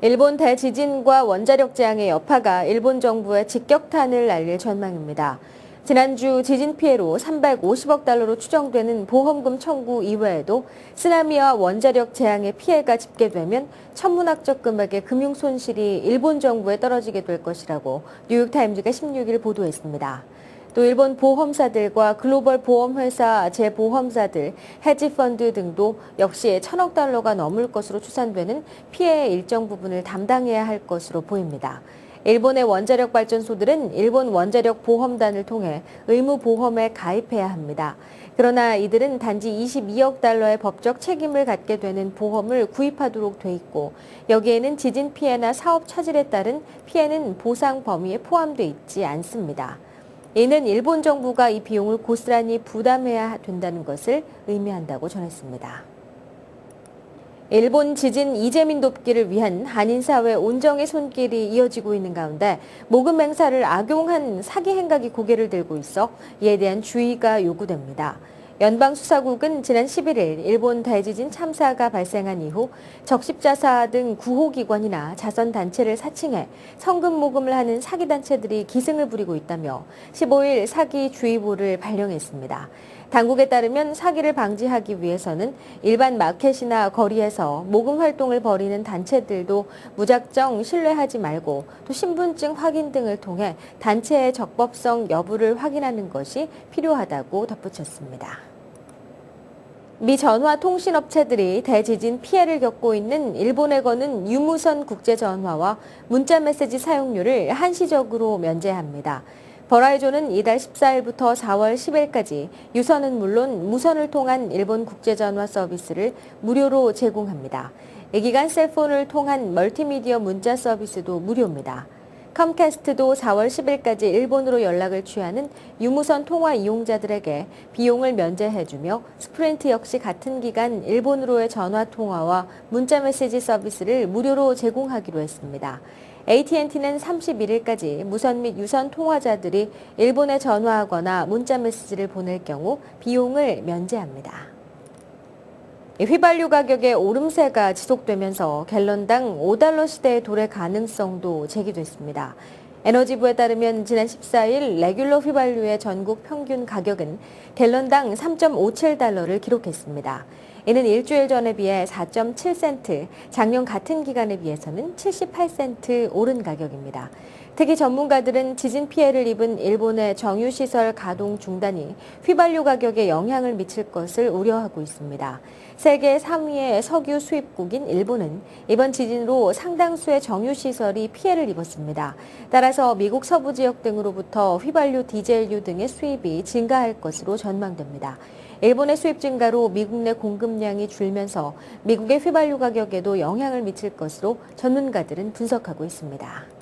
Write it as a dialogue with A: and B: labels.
A: 일본 대지진과 원자력 재앙의 여파가 일본 정부에 직격탄을 날릴 전망입니다. 지난주 지진 피해로 350억 달러로 추정되는 보험금 청구 이외에도 쓰나미와 원자력 재앙의 피해가 집계되면 천문학적 금액의 금융 손실이 일본 정부에 떨어지게 될 것이라고 뉴욕타임즈가 16일 보도했습니다. 또 일본 보험사들과 글로벌 보험회사 재보험사들, 헤지펀드 등도 역시 1,000억 달러가 넘을 것으로 추산되는 피해의 일정 부분을 담당해야 할 것으로 보입니다. 일본의 원자력 발전소들은 일본 원자력 보험단을 통해 의무 보험에 가입해야 합니다. 그러나 이들은 단지 22억 달러의 법적 책임을 갖게 되는 보험을 구입하도록 돼 있고 여기에는 지진 피해나 사업 차질에 따른 피해는 보상 범위에 포함돼 있지 않습니다. 이는 일본 정부가 이 비용을 고스란히 부담해야 된다는 것을 의미한다고 전했습니다. 일본 지진 이재민 돕기를 위한 한인사회 온정의 손길이 이어지고 있는 가운데 모금 행사를 악용한 사기 행각이 고개를 들고 있어 이에 대한 주의가 요구됩니다. 연방수사국은 지난 11일 일본 대지진 참사가 발생한 이후 적십자사 등 구호기관이나 자선단체를 사칭해 성금 모금을 하는 사기단체들이 기승을 부리고 있다며 15일 사기주의보를 발령했습니다. 당국에 따르면 사기를 방지하기 위해서는 일반 마켓이나 거리에서 모금 활동을 벌이는 단체들도 무작정 신뢰하지 말고 또 신분증 확인 등을 통해 단체의 적법성 여부를 확인하는 것이 필요하다고 덧붙였습니다. 미 전화통신업체들이 대지진 피해를 겪고 있는 일본에 거는 유무선 국제전화와 문자메시지 사용료를 한시적으로 면제합니다. 버라이존은 이달 14일부터 4월 10일까지 유선은 물론 무선을 통한 일본 국제전화 서비스를 무료로 제공합니다. 이 기간 셀폰을 통한 멀티미디어 문자 서비스도 무료입니다. 컴캐스트도 4월 10일까지 일본으로 연락을 취하는 유무선 통화 이용자들에게 비용을 면제해주며 스프린트 역시 같은 기간 일본으로의 전화 통화와 문자 메시지 서비스를 무료로 제공하기로 했습니다. AT&T는 31일까지 무선 및 유선 통화자들이 일본에 전화하거나 문자 메시지를 보낼 경우 비용을 면제합니다. 휘발유 가격의 오름세가 지속되면서 갤런당 5달러 시대에 도래 가능성도 제기됐습니다. 에너지부에 따르면 지난 14일 레귤러 휘발유의 전국 평균 가격은 갤런당 3.57달러를 기록했습니다. 이는 일주일 전에 비해 4.7센트, 작년 같은 기간에 비해서는 78센트 오른 가격입니다. 특히 전문가들은 지진 피해를 입은 일본의 정유시설 가동 중단이 휘발유 가격에 영향을 미칠 것을 우려하고 있습니다. 세계 3위의 석유 수입국인 일본은 이번 지진으로 상당수의 정유시설이 피해를 입었습니다. 따라서 미국 서부 지역 등으로부터 휘발유, 디젤유 등의 수입이 증가할 것으로 전망됩니다. 일본의 수입 증가로 미국 내 공급량이 줄면서 미국의 휘발유 가격에도 영향을 미칠 것으로 전문가들은 분석하고 있습니다.